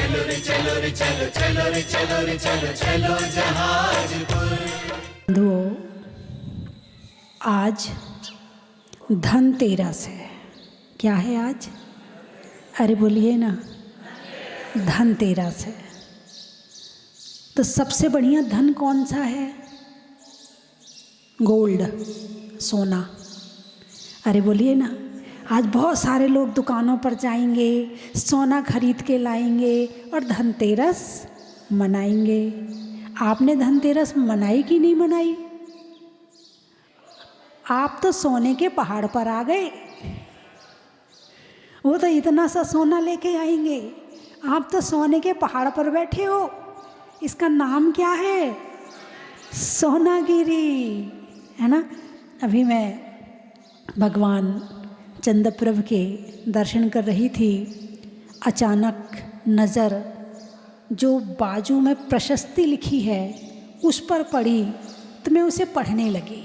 चलो रे चलो रे चलो चलो रे चलो रे चलो चलो जहाजपुर। बंधुओं, आज धनतेरस है। क्या है आज? अरे बोलिए ना, धनतेरस है। तो सबसे बढ़िया धन कौन सा है? गोल्ड, सोना। अरे बोलिए ना, आज बहुत सारे लोग दुकानों पर जाएंगे, सोना खरीद के लाएंगे और धनतेरस मनाएंगे। आपने धनतेरस मनाई कि नहीं मनाई? आप तो सोने के पहाड़ पर आ गए। वो तो इतना सा सोना लेके आएंगे, आप तो सोने के पहाड़ पर बैठे हो। इसका नाम क्या है? सोनागिरी, है ना। अभी मैं भगवान चंद्रप्रभु के दर्शन कर रही थी। अचानक नज़र जो बाजू में प्रशस्ति लिखी है उस पर पड़ी, तो मैं उसे पढ़ने लगी।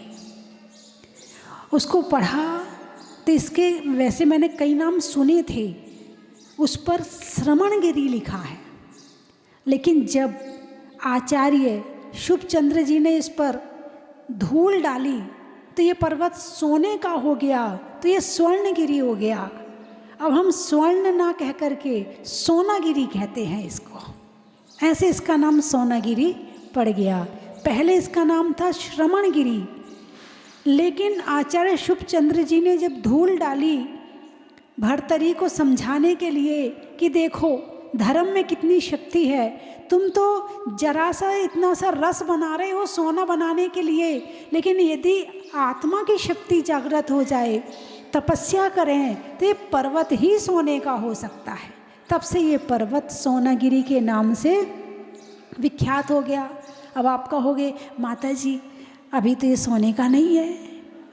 उसको पढ़ा तो इसके वैसे मैंने कई नाम सुने थे, उस पर श्रमणगिरी लिखा है। लेकिन जब आचार्य शुभचंद्र जी ने इस पर धूल डाली तो ये पर्वत सोने का हो गया, तो ये स्वर्णगिरी हो गया। अब हम स्वर्ण ना कह करके सोनागिरी कहते हैं इसको। ऐसे इसका नाम सोनागिरी पड़ गया। पहले इसका नाम था श्रमणगिरी। लेकिन आचार्य शुभचंद्र जी ने जब धूल डाली भर्तरी को समझाने के लिए कि देखो धर्म में कितनी शक्ति है, तुम तो जरा सा इतना सा रस बना रहे हो सोना बनाने के लिए, लेकिन यदि आत्मा की शक्ति जागृत हो जाए, तपस्या करें, तो ये पर्वत ही सोने का हो सकता है। तब से ये पर्वत सोनागिरी के नाम से विख्यात हो गया। अब आप कहोगे माता जी अभी तो ये सोने का नहीं है,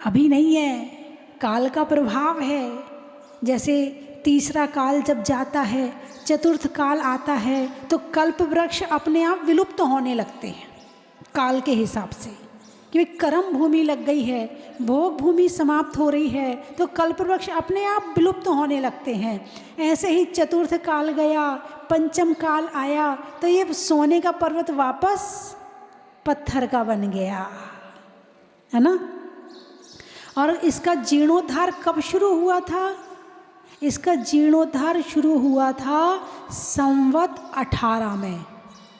अभी नहीं है, काल का प्रभाव है। जैसे तीसरा काल जब जाता है, चतुर्थ काल आता है, तो कल्प वृक्ष अपने आप विलुप्त होने लगते हैं काल के हिसाब से, क्योंकि कर्म भूमि लग गई है, भोग भूमि समाप्त हो रही है, तो कल्प वृक्ष अपने आप विलुप्त होने लगते हैं। ऐसे ही चतुर्थ काल गया, पंचम काल आया, तो ये सोने का पर्वत वापस पत्थर का बन गया, है ना। और इसका जीर्णोद्धार कब शुरू हुआ था? इसका जीर्णोद्धार शुरू हुआ था संवत 18 में।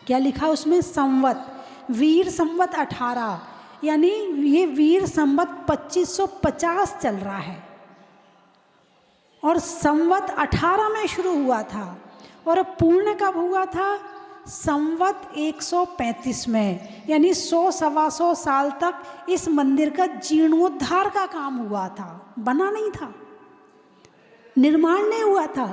क्या लिखा उसमें? संवत, वीर संवत 18, यानी ये वीर संवत 2550 चल रहा है और संवत 18 में शुरू हुआ था। और पूर्ण कब हुआ था? संवत 135 में, यानी 100-125 साल तक इस मंदिर का जीर्णोद्धार का काम हुआ था। बना नहीं था, निर्माण नहीं हुआ था।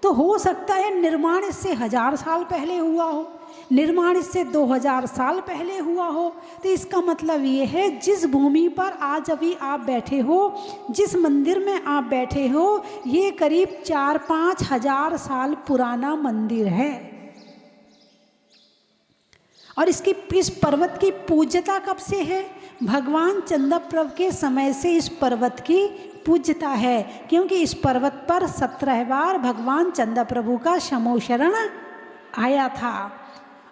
तो हो सकता है निर्माण इससे 1000 साल पहले हुआ हो, निर्माण इससे 2000 साल पहले हुआ हो। तो इसका मतलब ये है जिस भूमि पर आज अभी आप बैठे हो, जिस मंदिर में आप बैठे हो, ये करीब 4-5 हजार साल पुराना मंदिर है। और इसकी इस पर्वत की पूज्यता कब से है? भगवान चंद्रप्रभु के समय से इस पर्वत की पूज्यता है, क्योंकि इस पर्वत पर 17 बार भगवान चंद्रप्रभु का समोशरण आया था।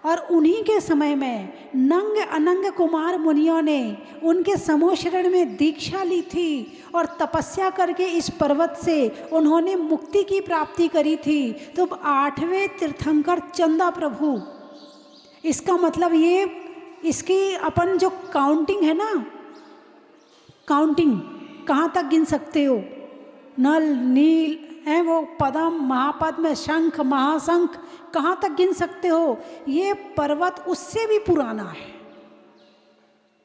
और उन्हीं के समय में नंग अनंग कुमार मुनियों ने उनके समोशरण में दीक्षा ली थी और तपस्या करके इस पर्वत से उन्होंने मुक्ति की प्राप्ति करी थी। तो 8वें तीर्थंकर चंद्रप्रभु, इसका मतलब ये इसकी अपन जो काउंटिंग है ना, काउंटिंग कहाँ तक गिन सकते हो? नल नील है वो पदम महापद्म शंख महाशंख, कहाँ तक गिन सकते हो? ये पर्वत उससे भी पुराना है,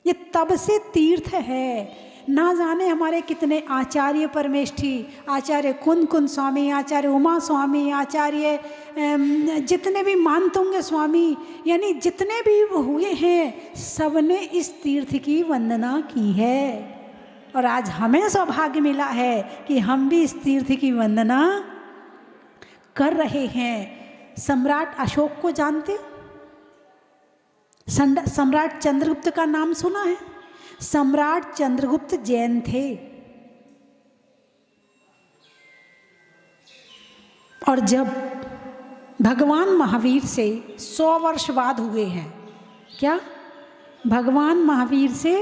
ये तब से तीर्थ है। ना जाने हमारे कितने आचार्य परमेष्ठी, आचार्य कुंद कुंद स्वामी, आचार्य उमा स्वामी, आचार्य जितने भी मानतुंग स्वामी, यानी जितने भी हुए हैं, सबने इस तीर्थ की वंदना की है। और आज हमें सौभाग्य मिला है कि हम भी इस तीर्थ की वंदना कर रहे हैं। सम्राट अशोक को जानते हो? सम्राट चंद्रगुप्त का नाम सुना है? सम्राट चंद्रगुप्त जैन थे। और जब भगवान महावीर से 100 वर्ष बाद हुए हैं। क्या? भगवान महावीर से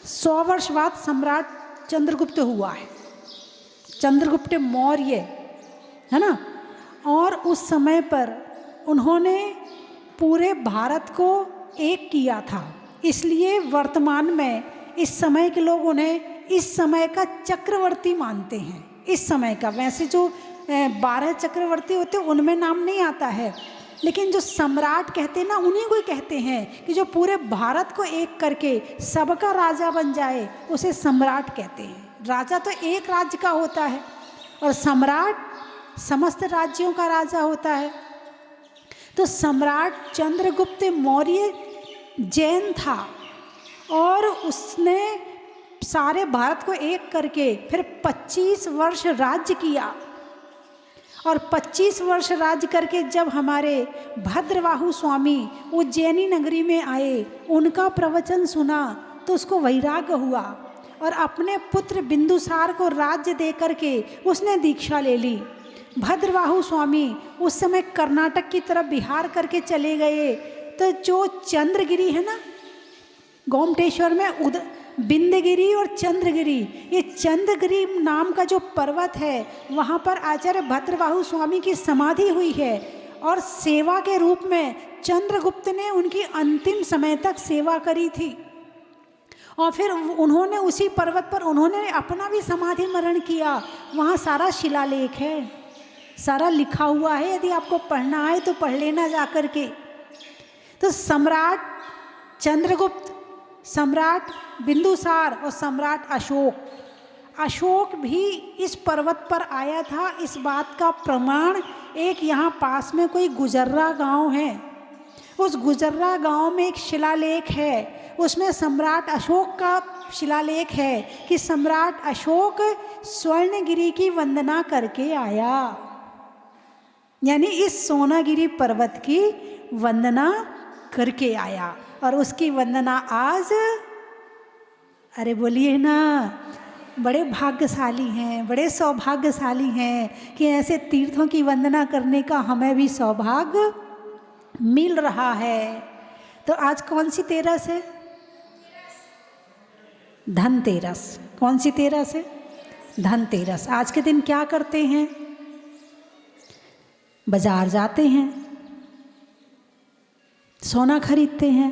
100 वर्ष बाद सम्राट चंद्रगुप्त हुआ है, चंद्रगुप्त मौर्य, है ना। और उस समय पर उन्होंने पूरे भारत को एक किया था, इसलिए वर्तमान में इस समय के लोग उन्हें इस समय का चक्रवर्ती मानते हैं। इस समय का, वैसे जो 12 चक्रवर्ती होते हैं उनमें नाम नहीं आता है, लेकिन जो सम्राट कहते हैं ना, उन्हीं को ही कहते हैं कि जो पूरे भारत को एक करके सबका राजा बन जाए, उसे सम्राट कहते हैं। राजा तो एक राज्य का होता है और सम्राट समस्त राज्यों का राजा होता है। तो सम्राट चंद्रगुप्त मौर्य जैन था और उसने सारे भारत को एक करके फिर 25 वर्ष राज्य किया। और 25 वर्ष राज्य करके जब हमारे भद्रवाहु स्वामी उज्जैनी नगरी में आए, उनका प्रवचन सुना तो उसको वैराग्य हुआ और अपने पुत्र बिंदुसार को राज्य दे करके उसने दीक्षा ले ली। भद्रवाहु स्वामी उस समय कर्नाटक की तरफ बिहार करके चले गए, तो जो चंद्रगिरी है ना, गोमटेश्वर में बिंदगिरी और चंद्रगिरी, ये चंद्रगिरी नाम का जो पर्वत है, वहाँ पर आचार्य भद्रवाहु स्वामी की समाधि हुई है। और सेवा के रूप में चंद्रगुप्त ने उनकी अंतिम समय तक सेवा करी थी। और फिर उन्होंने उसी पर्वत पर उन्होंने अपना भी समाधि मरण किया। वहाँ सारा शिलालेख है, सारा लिखा हुआ है, यदि आपको पढ़ना आए तो पढ़ लेना जा कर के। तो सम्राट चंद्रगुप्त, सम्राट बिंदुसार और सम्राट अशोक भी इस पर्वत पर आया था। इस बात का प्रमाण एक यहाँ पास में कोई गुजर्रा गांव है, उस गुजर्रा गांव में एक शिलालेख है, उसमें सम्राट अशोक का शिलालेख है कि सम्राट अशोक स्वर्णगिरी की वंदना करके आया, यानी इस सोनागिरी पर्वत की वंदना करके आया। और उसकी वंदना आज, अरे बोलिए ना, बड़े भाग्यशाली हैं, बड़े सौभाग्यशाली हैं कि ऐसे तीर्थों की वंदना करने का हमें भी सौभाग्य मिल रहा है। तो आज कौन सी तेरस है? धनतेरस। कौन सी तेरस है? धनतेरस। आज के दिन क्या करते हैं? बाजार जाते हैं, सोना खरीदते हैं,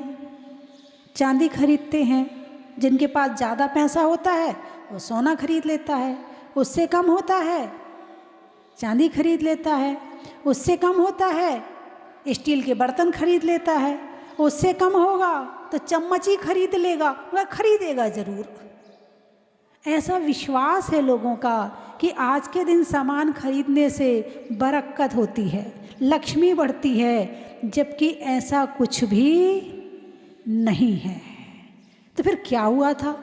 चांदी खरीदते हैं। जिनके पास ज़्यादा पैसा होता है वो सोना खरीद लेता है, उससे कम होता है चांदी खरीद लेता है, उससे कम होता है स्टील के बर्तन खरीद लेता है, उससे कम होगा तो चम्मच ही खरीद लेगा, वह खरीदेगा ज़रूर। ऐसा विश्वास है लोगों का कि आज के दिन सामान खरीदने से बरकत होती है, लक्ष्मी बढ़ती है, जबकि ऐसा कुछ भी नहीं है। तो फिर क्या हुआ था?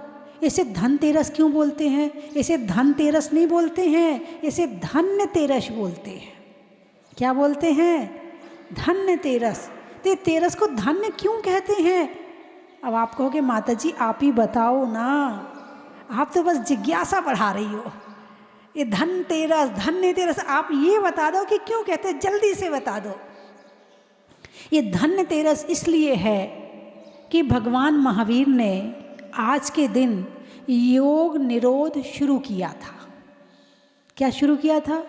इसे धनतेरस क्यों बोलते हैं? इसे धनतेरस नहीं बोलते हैं, इसे धन्यतेरस बोलते हैं। क्या बोलते हैं? धन्यतेरस। तो ये तेरस को धन्य क्यों कहते हैं? अब आप कहोगे माता जी आप ही बताओ ना, आप तो बस जिज्ञासा बढ़ा रही हो। ये धनतेरस, धन्यतेरस, आप ये बता दो कि क्यों कहते हैं, जल्दी से बता दो। ये धन्यतेरस इसलिए है कि भगवान महावीर ने आज के दिन योग निरोध शुरू किया था। क्या शुरू किया था?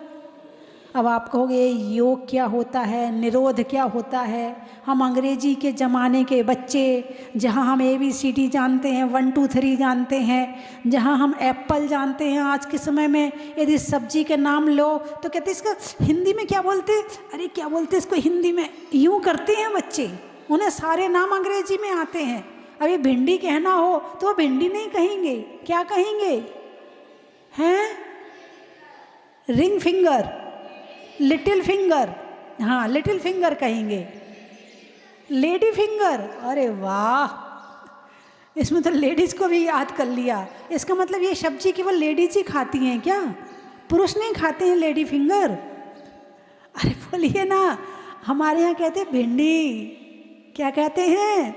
अब आप कहोगे योग क्या होता है, निरोध क्या होता है? हम अंग्रेजी के ज़माने के बच्चे, जहाँ हम ABCD जानते हैं, 1 2 3 जानते हैं, जहाँ हम एप्पल जानते हैं, आज के समय में यदि सब्जी के नाम लो तो कहते इसका हिंदी में क्या बोलते? अरे क्या बोलते इसको हिंदी में? यूँ करते हैं बच्चे, उन्हें सारे नाम अंग्रेजी में आते हैं। अभी भिंडी कहना हो तो वो भिंडी नहीं कहेंगे, क्या कहेंगे? हैं? रिंग फिंगर, लिटिल फिंगर, हाँ लिटिल फिंगर कहेंगे। लेडी फिंगर, अरे वाह, इसमें तो लेडीज़ को भी याद कर लिया। इसका मतलब ये सब्जी केवल लेडीज ही खाती हैं क्या? पुरुष नहीं खाते हैं लेडी फिंगर? अरे बोलिए ना, हमारे यहाँ कहते हैं भिंडी। क्या कहते हैं?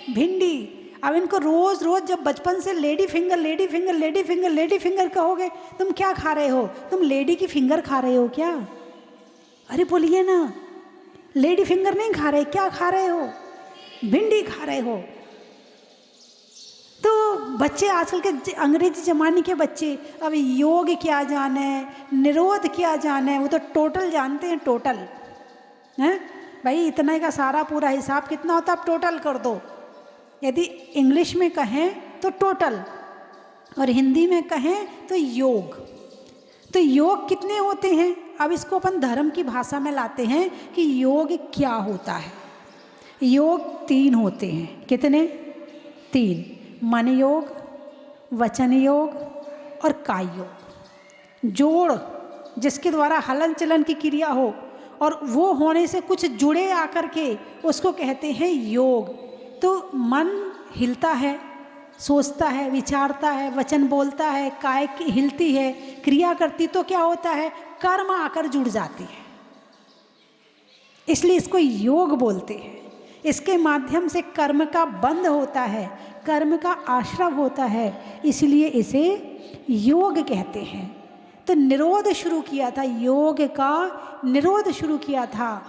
भिंडी। अब इनको रोज़ रोज़ जब बचपन से lady finger lady finger lady finger lady finger कहोगे, तुम क्या खा रहे हो? तुम लेडी की फिंगर खा रहे हो क्या? अरे बोलिए ना, लेडी फिंगर नहीं खा रहे, क्या खा रहे हो? भिंडी खा रहे हो। तो बच्चे आजकल के अंग्रेजी ज़माने के बच्चे अब योग क्या जाने, निरोध क्या जाने, वो तो टोटल जानते हैं, टोटल हैं भाई। इतने का सारा पूरा हिसाब कितना होता है आप टोटल कर दो। यदि इंग्लिश में कहें तो टोटल और हिंदी में कहें तो योग। तो योग कितने होते हैं? अब इसको अपन धर्म की भाषा में लाते हैं कि योग क्या होता है। योग 3 होते हैं। कितने? 3। मन योग, वचन योग और काय योग। जोड़ जिसके द्वारा हलन चलन की क्रिया हो और वो होने से कुछ जुड़े आकर के उसको कहते हैं योग। तो मन हिलता है, सोचता है, विचारता है, वचन बोलता है, काय की हिलती है, क्रिया करती, तो क्या होता है? कर्म आकर जुड़ जाती है। इसलिए इसको योग बोलते हैं। इसके माध्यम से कर्म का बंध होता है, कर्म का आश्रव होता है, इसलिए इसे योग कहते हैं। तो निरोध शुरू किया था, योग का निरोध शुरू किया था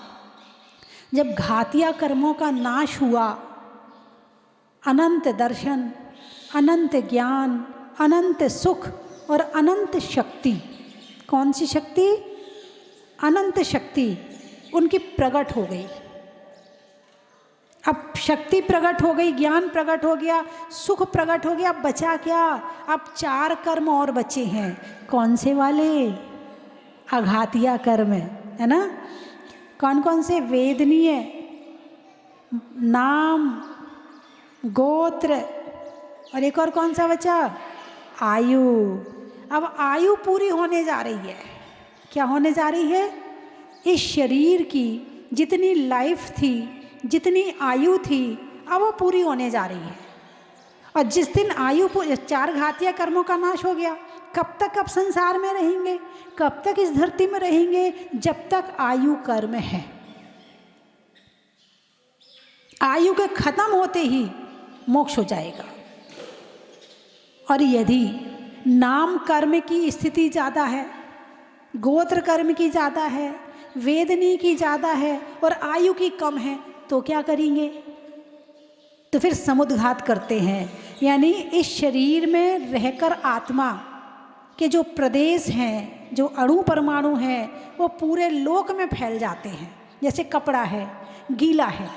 जब घातिया कर्मों का नाश हुआ। अनंत दर्शन, अनंत ज्ञान, अनंत सुख और अनंत शक्ति। कौन सी शक्ति? अनंत शक्ति उनकी प्रकट हो गई। अब शक्ति प्रकट हो गई, ज्ञान प्रकट हो गया, सुख प्रकट हो गया। अब बचा क्या? अब 4 कर्म और बचे हैं। कौन से वाले? अघातिया कर्म है ना। कौन कौन से? वेदनीय, नाम, गोत्र और एक और कौन सा बचा? आयु। अब आयु पूरी होने जा रही है। क्या होने जा रही है? इस शरीर की जितनी लाइफ थी, जितनी आयु थी, अब वो पूरी होने जा रही है। और जिस दिन आयु 4 घातिया कर्मों का नाश हो गया, कब तक अब संसार में रहेंगे? कब तक इस धरती में रहेंगे? जब तक आयु कर्म है। आयु के खत्म होते ही मोक्ष हो जाएगा। और यदि नाम कर्म की स्थिति ज़्यादा है, गोत्र कर्म की ज़्यादा है, वेदनी की ज़्यादा है और आयु की कम है, तो क्या करेंगे? तो फिर समुद्घात करते हैं। यानी इस शरीर में रहकर आत्मा के जो प्रदेश हैं, जो अणु परमाणु हैं, वो पूरे लोक में फैल जाते हैं। जैसे कपड़ा है, गीला है,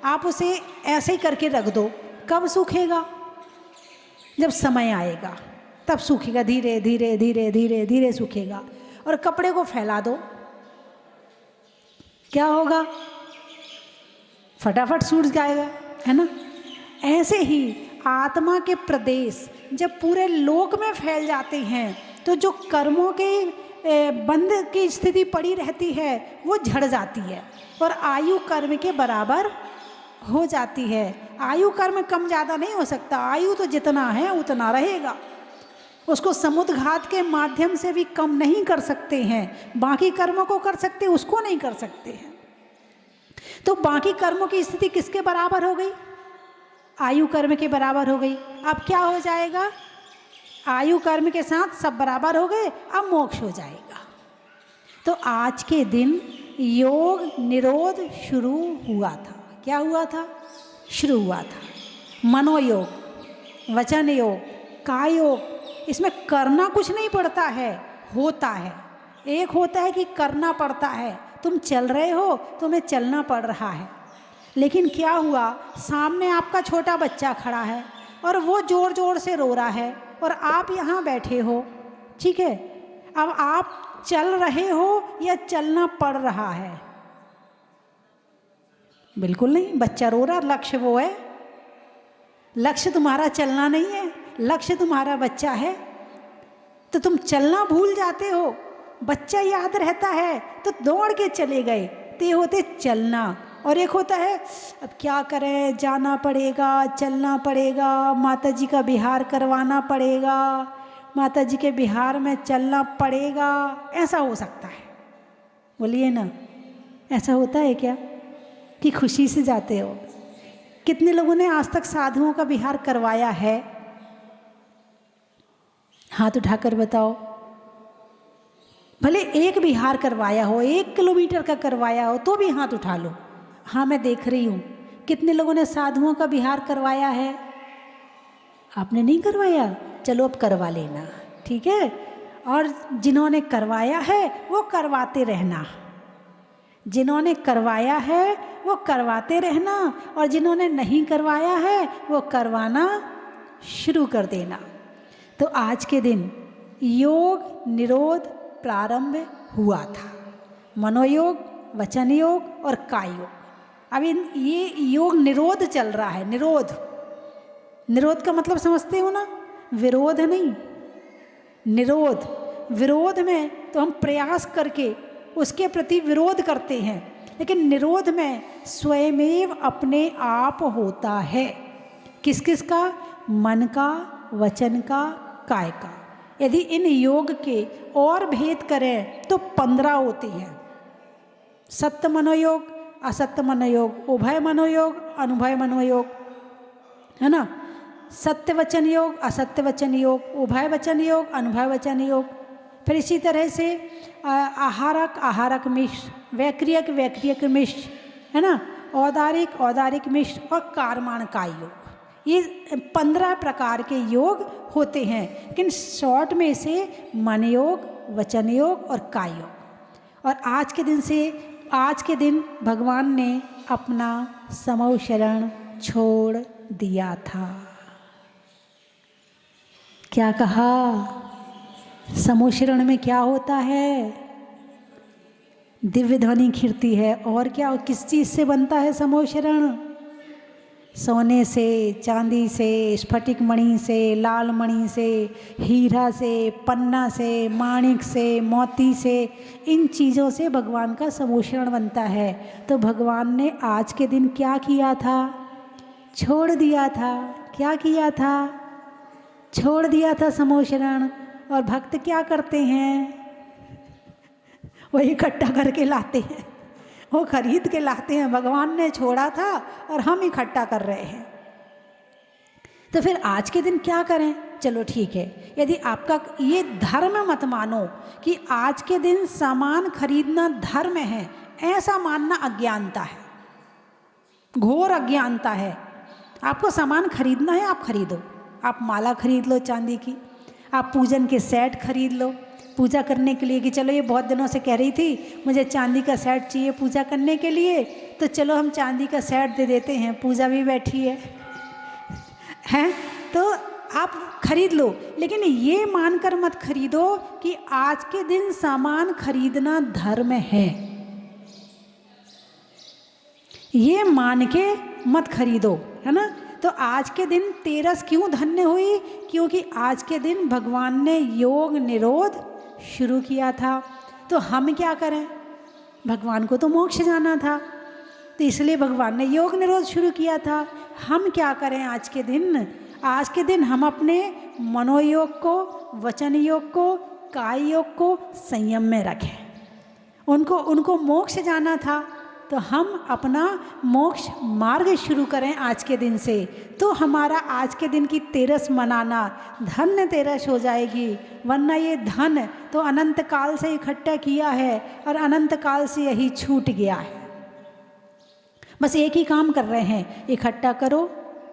आप उसे ऐसे ही करके रख दो, कब सूखेगा? जब समय आएगा तब सूखेगा। धीरे धीरे धीरे धीरे धीरे सूखेगा। और कपड़े को फैला दो, क्या होगा? फटाफट सूख जाएगा, है ना। ऐसे ही आत्मा के प्रदेश जब पूरे लोक में फैल जाते हैं तो जो कर्मों के बंध की स्थिति पड़ी रहती है वो झड़ जाती है और आयु कर्म के बराबर हो जाती है। आयु कर्म कम ज़्यादा नहीं हो सकता, आयु तो जितना है उतना रहेगा। उसको समुद्घात के माध्यम से भी कम नहीं कर सकते हैं। बाकी कर्मों को कर सकते, उसको नहीं कर सकते हैं। तो बाकी कर्मों की स्थिति किसके बराबर हो गई? आयु कर्म के बराबर हो गई। अब क्या हो जाएगा? आयु कर्म के साथ सब बराबर हो गए, अब मोक्ष हो जाएगा। तो आज के दिन योग निरोध शुरू हुआ था। क्या हुआ था? शुरू हुआ था। मनोयोग, वचन योग, काय योग। इसमें करना कुछ नहीं पड़ता है, होता है। एक होता है कि करना पड़ता है, तुम चल रहे हो, तुम्हें चलना पड़ रहा है। लेकिन क्या हुआ? सामने आपका छोटा बच्चा खड़ा है और वो ज़ोर ज़ोर से रो रहा है और आप यहाँ बैठे हो, ठीक है। अब आप चल रहे हो या चलना पड़ रहा है? बिल्कुल नहीं। बच्चा रो रहा, लक्ष्य वो है। लक्ष्य तुम्हारा चलना नहीं है, लक्ष्य तुम्हारा बच्चा है। तो तुम चलना भूल जाते हो, बच्चा याद रहता है तो दौड़ के चले गए। तो ये होते चलना। और एक होता है अब क्या करें, जाना पड़ेगा, चलना पड़ेगा, माता जी का बिहार करवाना पड़ेगा, माता जी के बिहार में चलना पड़ेगा। ऐसा हो सकता है, बोलिए ना, ऐसा होता है क्या कि खुशी से जाते हो? कितने लोगों ने आज तक साधुओं का बिहार करवाया है? हाथ उठाकर बताओ। भले एक विहार करवाया हो, 1 किलोमीटर का करवाया हो, तो भी हाथ उठा लो। हाँ, मैं देख रही हूँ कितने लोगों ने साधुओं का विहार करवाया है। आपने नहीं करवाया, चलो अब करवा लेना, ठीक है। और जिन्होंने करवाया है वो करवाते रहना, जिन्होंने करवाया है वो करवाते रहना, और जिन्होंने नहीं करवाया है वो करवाना शुरू कर देना। तो आज के दिन योग निरोध प्रारंभ हुआ था, मनोयोग, वचन योग और काय योग। अभी ये योग निरोध चल रहा है। निरोध, निरोध का मतलब समझते हो ना, विरोध नहीं, निरोध। विरोध में तो हम प्रयास करके उसके प्रति विरोध करते हैं, लेकिन निरोध में स्वयमेव अपने आप होता है। किस किस का? मन का, वचन का, काय का। यदि इन योग के और भेद करें तो 15 होती हैं। सत्य मनोयोग, असत्य मनोयोग, उभय मनोयोग, अनुभय मनोयोग, है ना। सत्य वचन योग, असत्य वचन योग, उभय वचन योग, अनुभय वचन योग। फिर इसी तरह से आहारक आहारक मिश्र, वैक्रियक वैक्रियक मिश्र, है ना, औदारिक औदारिक मिश्र और कारमान काय योग। ये 15 प्रकार के योग होते हैं, लेकिन शॉर्ट में से मन योग, वचन योग और काय योग। और आज के दिन भगवान ने अपना समूह शरण छोड़ दिया था। क्या कहा? समूह शरण में क्या होता है? दिव्य ध्वनि खिरती है। और क्या, किस चीज़ से बनता है समूह शरण? सोने से, चांदी से, स्फटिक मणि से, लाल मणि से, हीरा से, पन्ना से, माणिक से, मोती से, इन चीज़ों से भगवान का समूह शरण बनता है। तो भगवान ने आज के दिन क्या किया था? छोड़ दिया था। क्या किया था? छोड़ दिया था समूह शरण। और भक्त क्या करते हैं? वो इकट्ठा करके लाते हैं, वो खरीद के लाते हैं। भगवान ने छोड़ा था और हम इकट्ठा कर रहे हैं। तो फिर आज के दिन क्या करें? चलो ठीक है, यदि आपका ये धर्म मत मानो कि आज के दिन सामान खरीदना धर्म है, ऐसा मानना अज्ञानता है, घोर अज्ञानता है। आपको सामान खरीदना है, आप खरीदो। आप माला खरीद लो चांदी की, आप पूजन के सेट खरीद लो पूजा करने के लिए, कि चलो ये बहुत दिनों से कह रही थी मुझे चांदी का सेट चाहिए पूजा करने के लिए, तो चलो हम चांदी का सेट दे देते हैं, पूजा भी बैठी है, हैं? तो आप खरीद लो, लेकिन ये मानकर मत खरीदो कि आज के दिन सामान खरीदना धर्म है। ये मान के मत खरीदो, है ना। तो आज के दिन तेरस क्यों धन्य हुई? क्योंकि आज के दिन भगवान ने योग निरोध शुरू किया था। तो हम क्या करें? भगवान को तो मोक्ष जाना था, तो इसलिए भगवान ने योग निरोध शुरू किया था। हम क्या करें आज के दिन? आज के दिन हम अपने मनोयोग को, वचन योग को, काय योग को संयम में रखें। उनको मोक्ष जाना था, तो हम अपना मोक्ष मार्ग शुरू करें आज के दिन से। तो हमारा आज के दिन की तेरस मनाना धन्य तेरस हो जाएगी। वरना ये धन तो अनंत काल से इकट्ठा किया है और अनंत काल से यही छूट गया है। बस एक ही काम कर रहे हैं, इकट्ठा करो,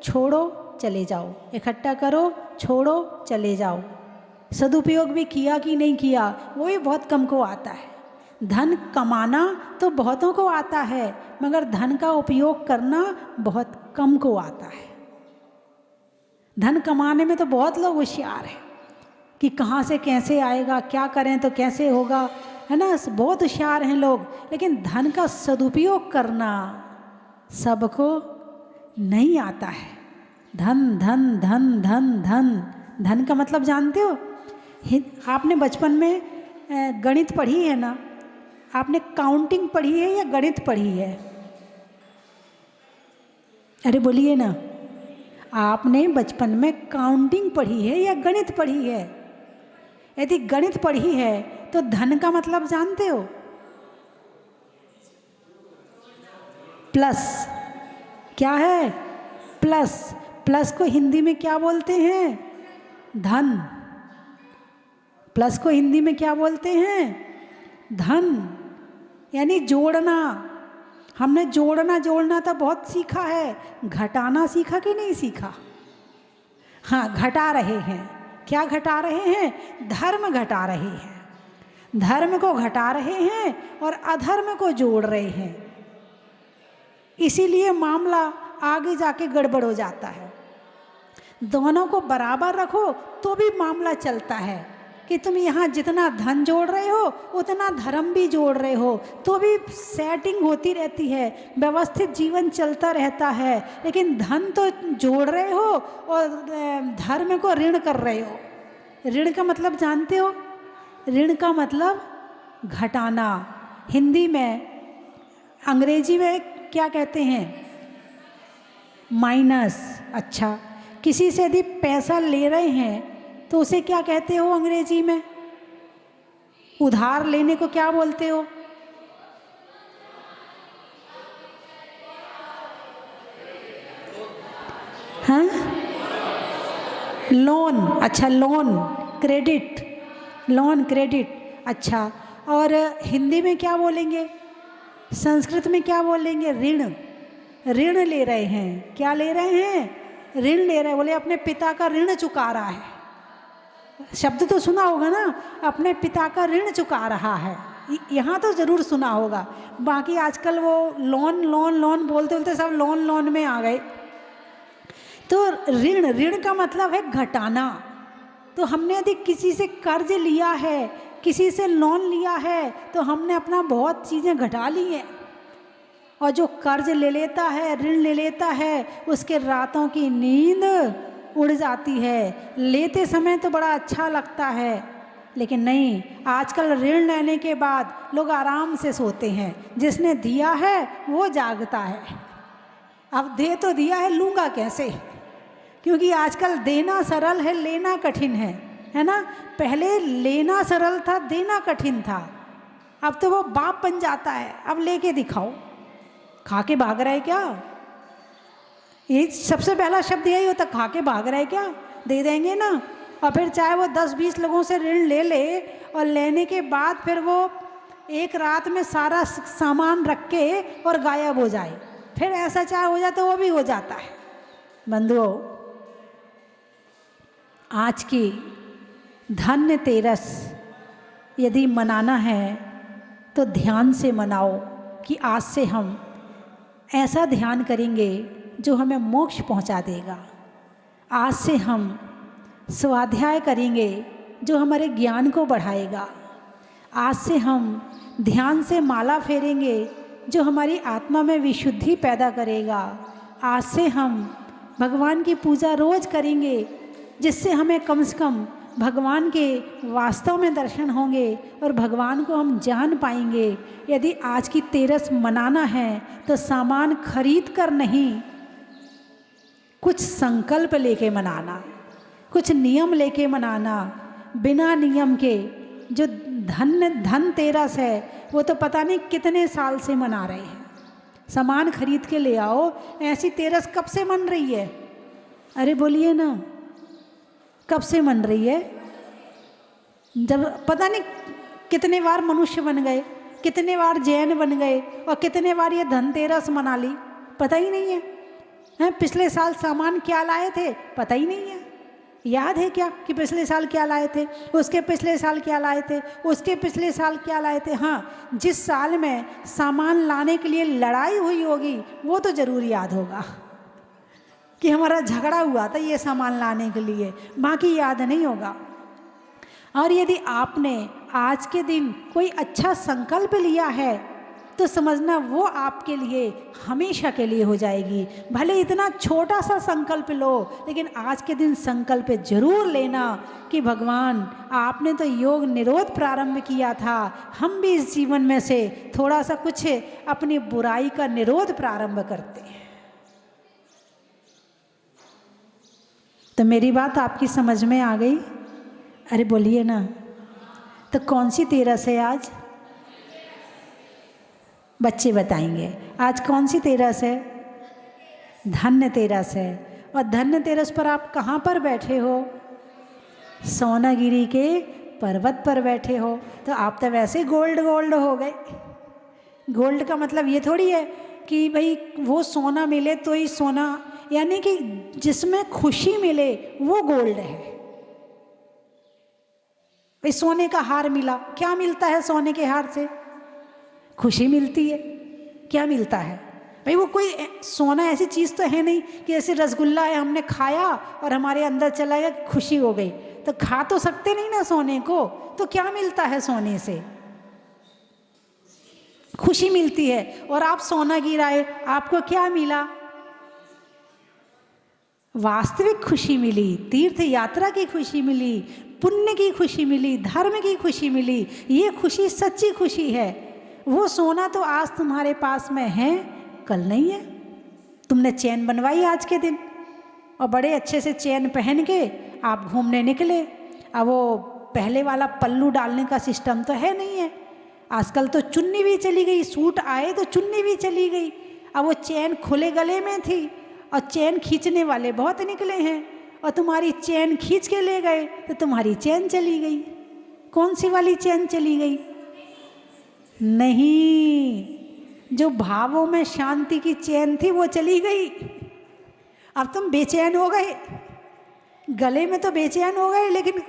छोड़ो, चले जाओ, इकट्ठा करो, छोड़ो, चले जाओ। सदुपयोग भी किया कि नहीं किया, वो भी बहुत कम को आता है। धन कमाना तो बहुतों को आता है, मगर धन का उपयोग करना बहुत कम को आता है। धन कमाने में तो बहुत लोग होशियार हैं कि कहाँ से कैसे आएगा, क्या करें तो कैसे होगा, है ना, बहुत होशियार हैं लोग। लेकिन धन का सदुपयोग करना सबको नहीं आता है। धन धन धन धन धन, धन का मतलब जानते हो? आपने बचपन में गणित पढ़ी है ना? आपने काउंटिंग पढ़ी है या गणित पढ़ी है? अरे बोलिए ना, आपने बचपन में काउंटिंग पढ़ी है या गणित पढ़ी है? यदि गणित पढ़ी है तो धन का मतलब जानते हो? प्लस। क्या है? प्लस। प्लस को हिंदी में क्या बोलते हैं? धन। प्लस को हिंदी में क्या बोलते हैं? धन यानी जोड़ना। हमने जोड़ना तो बहुत सीखा है, घटाना सीखा कि नहीं सीखा? हाँ, घटा रहे हैं। क्या घटा रहे हैं? धर्म घटा रहे हैं। धर्म को घटा रहे हैं और अधर्म को जोड़ रहे हैं। इसीलिए मामला आगे जाके गड़बड़ हो जाता है। दोनों को बराबर रखो तो भी मामला चलता है कि तुम यहाँ जितना धन जोड़ रहे हो उतना धर्म भी जोड़ रहे हो, तो भी सेटिंग होती रहती है, व्यवस्थित जीवन चलता रहता है। लेकिन धन तो जोड़ रहे हो और धर्म को ऋण कर रहे हो। ऋण का मतलब जानते हो? ऋण का मतलब घटाना। हिंदी में, अंग्रेजी में क्या कहते हैं? माइनस। अच्छा, किसी से यदि पैसा ले रहे हैं तो उसे क्या कहते हो अंग्रेजी में? उधार लेने को क्या बोलते हो? हाँ, लोन। अच्छा, लोन, क्रेडिट, लोन, क्रेडिट। अच्छा, और हिंदी में क्या बोलेंगे? संस्कृत में क्या बोलेंगे? ऋण। ऋण ले रहे हैं। क्या ले रहे हैं? ऋण ले रहे हैं। बोले अपने पिता का ऋण चुका रहा है। शब्द तो सुना होगा ना, अपने पिता का ऋण चुका रहा है। यहाँ तो ज़रूर सुना होगा। बाकी आजकल वो लोन लोन लोन बोलते बोलते सब लोन लोन में आ गए। तो ऋण, ऋण का मतलब है घटाना। तो हमने यदि किसी से कर्ज लिया है, किसी से लोन लिया है, तो हमने अपना बहुत चीज़ें घटा ली हैं। और जो कर्ज ले लेता है, ऋण ले लेता है, उसके रातों की नींद उड़ जाती है। लेते समय तो बड़ा अच्छा लगता है, लेकिन नहीं, आजकल ऋण लेने के बाद लोग आराम से सोते हैं। जिसने दिया है वो जागता है। अब दे तो दिया है, लूँगा कैसे? क्योंकि आजकल देना सरल है, लेना कठिन है ना? पहले लेना सरल था, देना कठिन था। अब तो वो बाप बन जाता है। अब लेके दिखाओ। खा के भाग रहा है क्या? ये सबसे पहला शब्द यही होता, खा के भाग रहा है क्या? दे देंगे ना। और फिर चाहे वो 10-20 लोगों से ऋण ले ले, और लेने के बाद फिर वो एक रात में सारा सामान रख के और गायब हो जाए। फिर ऐसा चाहे हो जाए तो वो भी हो जाता है। बंधुओं, आज की धनतेरस यदि मनाना है तो ध्यान से मनाओ कि आज से हम ऐसा ध्यान करेंगे जो हमें मोक्ष पहुंचा देगा। आज से हम स्वाध्याय करेंगे जो हमारे ज्ञान को बढ़ाएगा। आज से हम ध्यान से माला फेरेंगे जो हमारी आत्मा में विशुद्धि पैदा करेगा। आज से हम भगवान की पूजा रोज़ करेंगे जिससे हमें कम से कम भगवान के वास्तव में दर्शन होंगे और भगवान को हम जान पाएंगे। यदि आज की तेरस मनाना है तो सामान खरीद कर नहीं, कुछ संकल्प लेके मनाना, कुछ नियम लेके मनाना। बिना नियम के जो धनतेरस है वो तो पता नहीं कितने साल से मना रहे हैं। सामान खरीद के ले आओ, ऐसी तेरस कब से मन रही है? अरे बोलिए ना, कब से मन रही है? जब पता नहीं कितने बार मनुष्य बन गए, कितने बार जैन बन गए और कितने बार ये धनतेरस मना ली, पता ही नहीं है। पिछले साल सामान क्या लाए थे पता ही नहीं है। याद है क्या कि पिछले साल क्या लाए थे, उसके पिछले साल क्या लाए थे, उसके पिछले साल क्या लाए थे? हाँ, जिस साल में सामान लाने के लिए लड़ाई हुई होगी वो तो ज़रूर याद होगा कि हमारा झगड़ा हुआ था ये सामान लाने के लिए, बाकी याद नहीं होगा। और यदि आपने आज के दिन कोई अच्छा संकल्प लिया है तो समझना वो आपके लिए हमेशा के लिए हो जाएगी। भले इतना छोटा सा संकल्प लो, लेकिन आज के दिन संकल्प जरूर लेना कि भगवान आपने तो योग निरोध प्रारंभ किया था, हम भी इस जीवन में से थोड़ा सा कुछ अपनी बुराई का निरोध प्रारंभ करते हैं। तो मेरी बात आपकी समझ में आ गई? अरे बोलिए ना। तो कौन सी तेरस है आज? बच्चे बताएंगे आज कौन सी तेरस है? धन्यतेरस है। और धन्यतेरस पर आप कहाँ पर बैठे हो? सोनागिरी के पर्वत पर बैठे हो तो आप तो वैसे गोल्ड गोल्ड हो गए। गोल्ड का मतलब ये थोड़ी है कि भाई वो सोना मिले तो ही सोना, यानी कि जिसमें खुशी मिले वो गोल्ड है। भाई सोने का हार मिला, क्या मिलता है सोने के हार से? खुशी मिलती है। क्या मिलता है भाई? वो कोई सोना ऐसी चीज़ तो है नहीं कि ऐसे रसगुल्ला है हमने खाया और हमारे अंदर चला गया, खुशी हो गई। तो खा तो सकते नहीं ना सोने को, तो क्या मिलता है सोने से? खुशी मिलती है। और आप सोना गिराए, आपको क्या मिला? वास्तविक खुशी मिली, तीर्थ यात्रा की खुशी मिली, पुण्य की खुशी मिली, धर्म की खुशी मिली। ये खुशी सच्ची खुशी है। वो सोना तो आज तुम्हारे पास में है, कल नहीं है। तुमने चैन बनवाई आज के दिन और बड़े अच्छे से चैन पहन के आप घूमने निकले। अब वो पहले वाला पल्लू डालने का सिस्टम तो है नहीं है। आजकल तो चुन्नी भी चली गई, सूट आए तो चुन्नी भी चली गई। अब वो चैन खुले गले में थी और चैन खींचने वाले बहुत निकले हैं, और तुम्हारी चैन खींच के ले गए तो तुम्हारी चैन चली गई। कौन सी वाली चैन चली गई? नहीं, जो भावों में शांति की चैन थी वो चली गई। अब तुम बेचैन हो गए, गले में तो बेचैन हो गए, लेकिन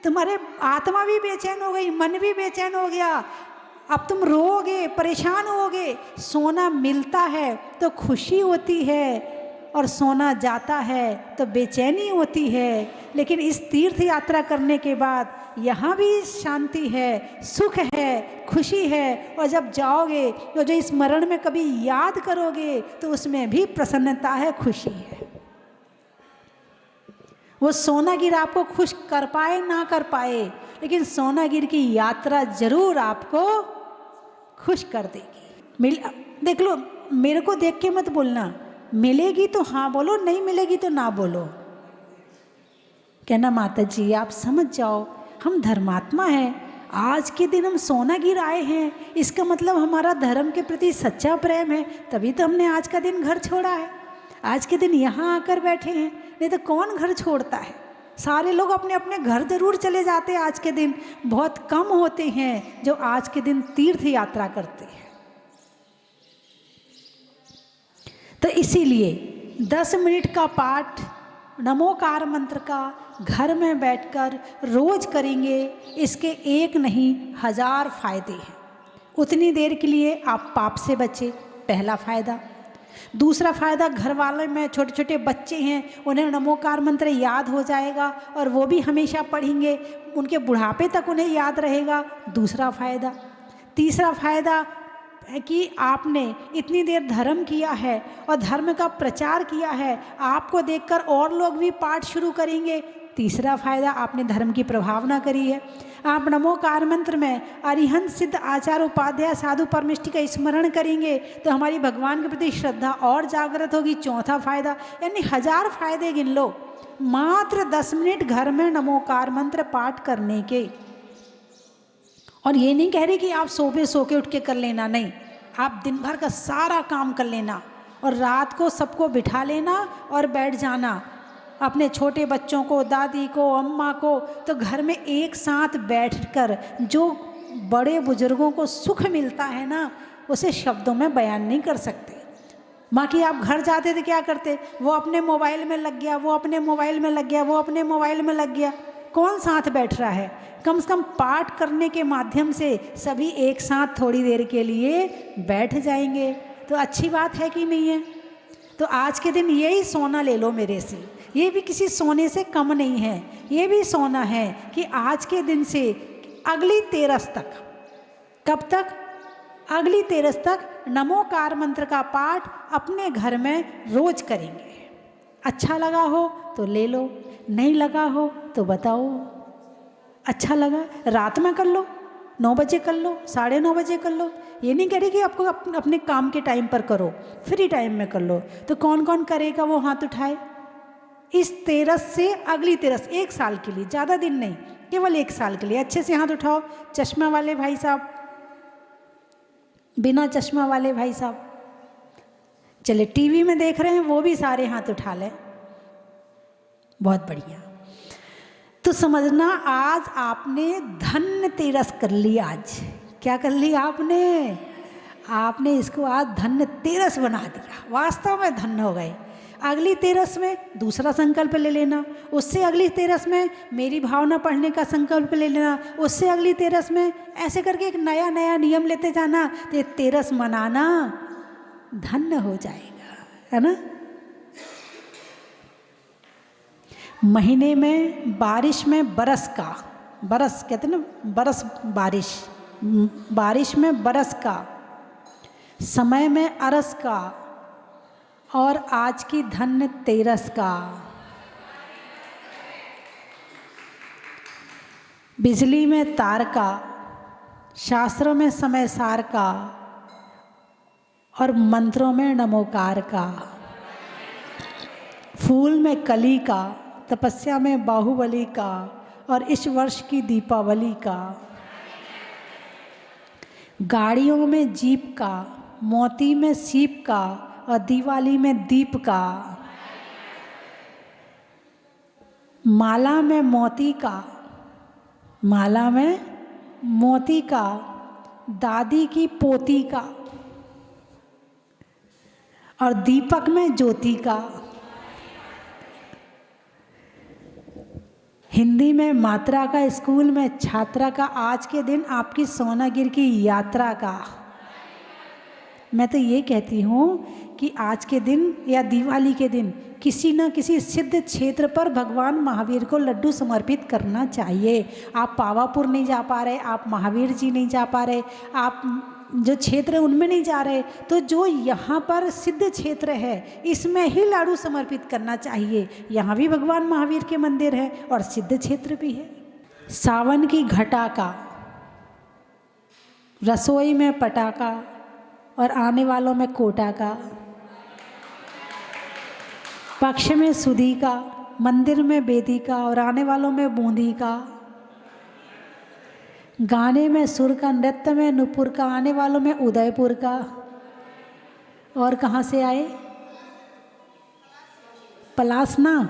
तुम्हारे आत्मा भी बेचैन हो गई, मन भी बेचैन हो गया। अब तुम रोओगे, परेशान होगे। सोना मिलता है तो खुशी होती है, और सोना जाता है तो बेचैनी होती है। लेकिन इस तीर्थ यात्रा करने के बाद यहाँ भी शांति है, सुख है, खुशी है। और जब जाओगे तो जो स्मरण में कभी याद करोगे तो उसमें भी प्रसन्नता है, खुशी है। वो सोनागिर आपको खुश कर पाए ना कर पाए, लेकिन सोनागिर की यात्रा जरूर आपको खुश कर देगी। देख लो, मेरे को देख के मत बोलना, मिलेगी तो हाँ बोलो, नहीं मिलेगी तो ना बोलो। कहना माता जी आप समझ जाओ, हम धर्मात्मा हैं। आज के दिन हम सोनागिर आए हैं, इसका मतलब हमारा धर्म के प्रति सच्चा प्रेम है, तभी तो हमने आज का दिन घर छोड़ा है, आज के दिन यहाँ आकर बैठे हैं। नहीं तो कौन घर छोड़ता है? सारे लोग अपने अपने घर जरूर चले जाते हैं आज के दिन, बहुत कम होते हैं जो आज के दिन तीर्थ यात्रा करते हैं। तो इसीलिए 10 मिनट का पाठ नमोकार मंत्र का घर में बैठकर रोज करेंगे। इसके एक नहीं 1000 फायदे हैं। उतनी देर के लिए आप पाप से बचे, पहला फायदा। दूसरा फायदा, घर वाले में छोटे छोटे बच्चे हैं, उन्हें नमोकार मंत्र याद हो जाएगा और वो भी हमेशा पढ़ेंगे, उनके बुढ़ापे तक उन्हें याद रहेगा, दूसरा फायदा। तीसरा फायदा है कि आपने इतनी देर धर्म किया है और धर्म का प्रचार किया है, आपको देखकर और लोग भी पाठ शुरू करेंगे, तीसरा फायदा आपने धर्म की प्रभावना करी है। आप नमोकार मंत्र में अरिहंत सिद्ध आचार्य उपाध्याय साधु परमिष्टि का स्मरण करेंगे तो हमारी भगवान के प्रति श्रद्धा और जागृत होगी, चौथा फायदा। यानी 1000 फायदे गिन लो मात्र 10 मिनट घर में नमोकार मंत्र पाठ करने के। और ये नहीं कह रही कि आप सो के उठ के कर लेना, नहीं, आप दिन भर का सारा काम कर लेना और रात को सबको बिठा लेना और बैठ जाना, अपने छोटे बच्चों को, दादी को, अम्मा को, तो घर में एक साथ बैठकर जो बड़े बुजुर्गों को सुख मिलता है ना, उसे शब्दों में बयान नहीं कर सकते। बाकी आप घर जाते थे क्या करते? वो अपने मोबाइल में लग गया, वो अपने मोबाइल में लग गया, वो अपने मोबाइल में लग गया, कौन साथ बैठ रहा है? कम से कम पाठ करने के माध्यम से सभी एक साथ थोड़ी देर के लिए बैठ जाएंगे तो अच्छी बात है कि नहीं है? तो आज के दिन यही सोना ले लो मेरे से, ये भी किसी सोने से कम नहीं है, ये भी सोना है कि आज के दिन से अगली 13 तक, कब तक? अगली 13 तक नमोकार मंत्र का पाठ अपने घर में रोज करेंगे। अच्छा लगा हो तो ले लो, नहीं लगा हो तो बताओ। अच्छा लगा रात में कर लो, 9 बजे कर लो, 9:30 बजे कर लो, ये नहीं कह रही कि आपको अपने काम के टाइम पर करो, फ्री टाइम में कर लो। तो कौन कौन करेगा वो हाथ उठाए। इस 13 से अगली 13, 1 साल के लिए, ज़्यादा दिन नहीं, केवल 1 साल के लिए। अच्छे से हाथ उठाओ। चश्मा वाले भाई साहब, बिना चश्मा वाले भाई साहब, चले टीवी में देख रहे हैं वो भी सारे हाथ उठा लें। बहुत बढ़िया। तो समझना आज आपने धन्य तेरस कर ली। आज क्या कर लिया आपने? आपने इसको आज धन्य तेरस बना दिया, वास्तव में धन्य हो गए। अगली तेरस में दूसरा संकल्प ले लेना, उससे अगली तेरस में मेरी भावना पढ़ने का संकल्प ले लेना, उससे अगली तेरस में, ऐसे करके एक नया नया नियम लेते जाना, तो ये तेरस मनाना धन्य हो जाएगा, है ना। महीने में बारिश में बरस का, बरस कहते हैं ना, बरस बारिश, बारिश में बरस का, समय में अरस का, और आज की धन्य तेरस का। बिजली में तार का, शास्त्रों में समय सार का, और मंत्रों में नमोकार का। फूल में कली का, तपस्या में बाहुबली का, और इस वर्ष की दीपावली का। गाड़ियों में जीप का, मोती में सीप का, और दिवाली में दीप का। माला में मोती का, माला में मोती का, दादी की पोती का, और दीपक में ज्योति का। हिंदी में मात्रा का, स्कूल में छात्रा का, आज के दिन आपकी सोनागिर की यात्रा का। मैं तो ये कहती हूँ कि आज के दिन या दिवाली के दिन किसी न किसी सिद्ध क्षेत्र पर भगवान महावीर को लड्डू समर्पित करना चाहिए। आप पावापुर नहीं जा पा रहे, आप महावीर जी नहीं जा पा रहे, आप जो क्षेत्र उनमें नहीं जा रहे, तो जो यहाँ पर सिद्ध क्षेत्र है इसमें ही लाडू समर्पित करना चाहिए। यहाँ भी भगवान महावीर के मंदिर है और सिद्ध क्षेत्र भी है। सावन की घटा का, रसोई में पटाखा, और आने वालों में कोटा का। पक्ष में सुधी का, मंदिर में बेदी का, और आने वालों में बूंदी का। गाने में सुर का, नृत्य में नुपुर का, आने वालों में उदयपुर का। और कहाँ से आए? पलासना,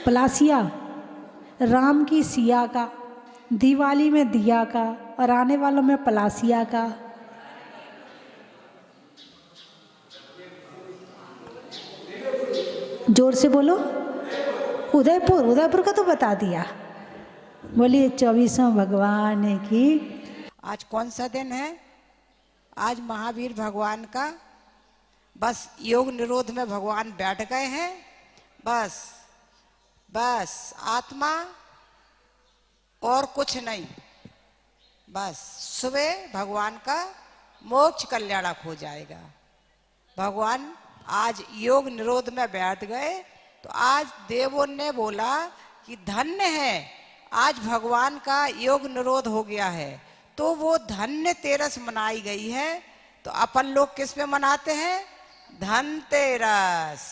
पलासिया। राम की सिया का, दिवाली में दिया का, और आने वालों में पलासिया का। जोर से बोलो। उदयपुर, उदयपुर का तो बता दिया। बोलिए 24वां भगवान की। आज कौन सा दिन है? आज महावीर भगवान का बस योग निरोध में भगवान बैठ गए हैं। बस बस आत्मा और कुछ नहीं। बस सुबह भगवान का मोक्ष कल्याणक हो जाएगा। भगवान आज योग निरोध में बैठ गए, तो आज देवों ने बोला कि धन्य है, आज भगवान का योग निरोध हो गया है, तो वो धन्य तेरस मनाई गई है। तो अपन लोग किस में मनाते हैं? धनतेरस।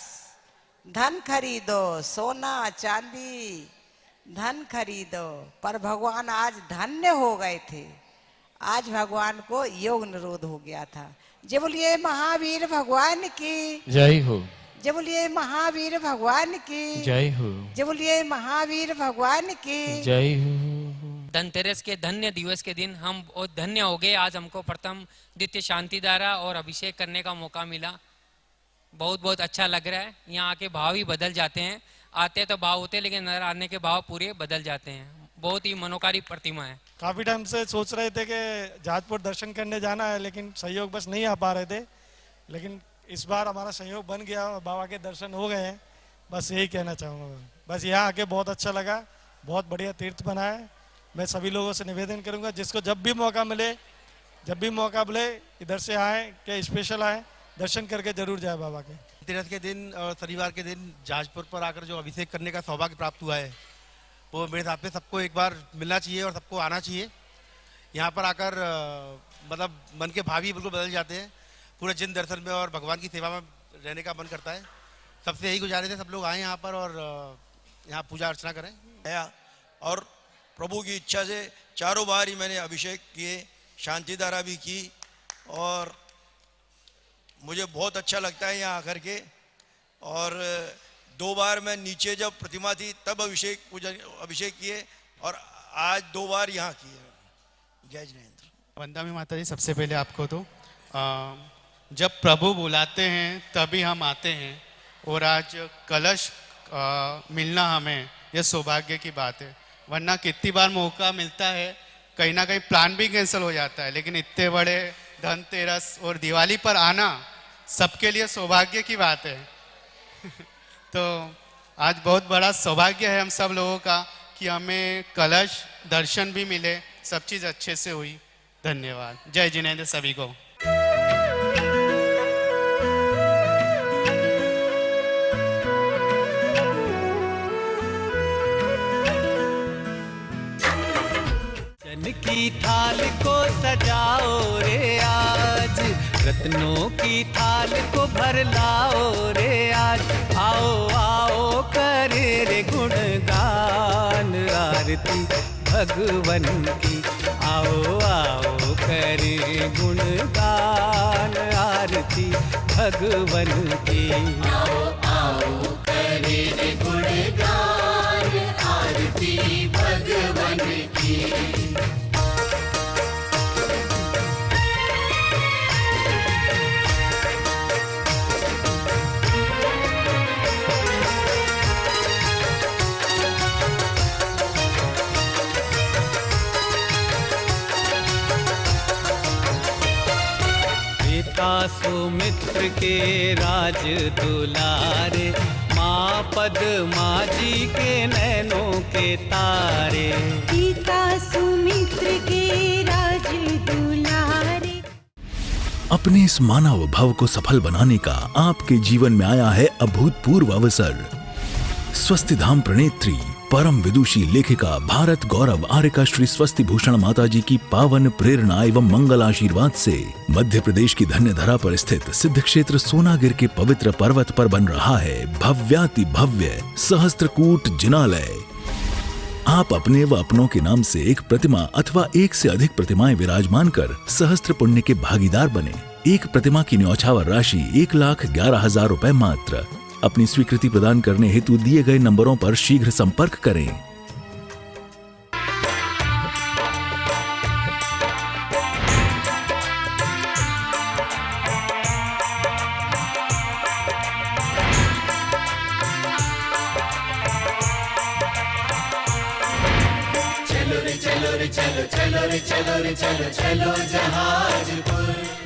धन खरीदो, सोना चांदी धन खरीदो। पर भगवान आज धन्य हो गए थे, आज भगवान को योग निरोध हो गया था। जय बोलिए महावीर भगवान की जय हो। जय बोलिए महावीर भगवान की जय हो। जय बोलिए महावीर भगवान की जय हो। धनतेरस के धन्य दिवस के दिन हम बहुत धन्य हो गए। आज हमको प्रथम द्वितीय शांति धारा और अभिषेक करने का मौका मिला। बहुत बहुत अच्छा लग रहा है। यहाँ आके भाव ही बदल जाते हैं। आते तो भाव होते, लेकिन नजर आने के भाव पूरे बदल जाते हैं। बहुत ही मनोकारी प्रतिमा है। काफी टाइम से सोच रहे थे कि जहाजपुर दर्शन करने जाना है, लेकिन सहयोग बस नहीं आ पा रहे थे। लेकिन इस बार हमारा सहयोग बन गया और बाबा के दर्शन हो गए हैं। बस यही कहना चाहूँगा। बस यहाँ आके बहुत अच्छा लगा, बहुत बढ़िया तीर्थ बना है। मैं सभी लोगों से निवेदन करूँगा, जिसको जब भी मौका मिले इधर से आए, क्या स्पेशल आए, दर्शन करके जरूर जाए बाबा के। धनतेरस के दिन और शनिवार के दिन जहाजपुर पर आकर जो अभिषेक करने का सौभाग्य प्राप्त हुआ है, वो मेरे हिसाब से सबको एक बार मिलना चाहिए और सबको आना चाहिए। यहाँ पर आकर मतलब मन के भाव ही बिल्कुल बदल जाते हैं। पूरे जिन दर्शन में और भगवान की सेवा में रहने का मन करता है। सबसे यही गुजारिश है, सब लोग आए यहाँ पर और यहाँ पूजा अर्चना करें। और प्रभु की इच्छा से चारों बार ही मैंने अभिषेक किए, शांति धारा भी की, और मुझे बहुत अच्छा लगता है यहाँ आकर के। और 2 बार मैं नीचे जब प्रतिमा थी तब अभिषेक किए और आज 2 बार यहाँ किए। जय जिनेंद्र। वंदना माता जी, सबसे पहले आपको तो जब प्रभु बुलाते हैं तभी हम आते हैं और आज कलश मिलना हमें यह सौभाग्य की बात है, वरना कितनी बार मौका मिलता है कहीं ना कहीं प्लान भी कैंसिल हो जाता है, लेकिन इतने बड़े धनतेरस और दिवाली पर आना सबके लिए सौभाग्य की बात है। तो आज बहुत बड़ा सौभाग्य है हम सब लोगों का कि हमें कलश दर्शन भी मिले, सब चीज़ अच्छे से हुई। धन्यवाद। जय जिनेंद्र सभी को। चन की थाल को सजाओ रे आज, रत्नों की थाल को भर लाओ रे आज। आओ आओ करे रे गुणगान आरती भगवन की। आओ आओ करे गुणगान आरती भगवन की। आओ आओ करे रे गुणगान आरती भगवन की। सुमित्र के राज दुलारे, माँ पद्मा जी के नैनों के तारे। पिता सुमित्र के राज दुलारे। अपने इस मानव भव को सफल बनाने का आपके जीवन में आया है अभूतपूर्व अवसर। स्वस्ति धाम प्रणेत्री परम विदुषी लेखिका भारत गौरव आर्यका श्री स्वस्ति भूषण माता जी की पावन प्रेरणा एवं मंगल आशीर्वाद से मध्य प्रदेश की धन्य धरा पर स्थित सिद्ध क्षेत्र सोनागिर के पवित्र पर्वत पर बन रहा है भव्याति भव्य सहस्त्रकूट जिनालय। आप अपने व अपनों के नाम से एक प्रतिमा अथवा एक से अधिक प्रतिमाएं विराजमान कर सहस्त्र पुण्य के भागीदार बने। एक प्रतिमा की न्यौछावर राशि 1,11,000 रुपए मात्र। अपनी स्वीकृति प्रदान करने हेतु दिए गए नंबरों पर शीघ्र संपर्क करें। चलो रे चलो रे चलो चलो रे चलो रे चलो चलो जहाजपुर।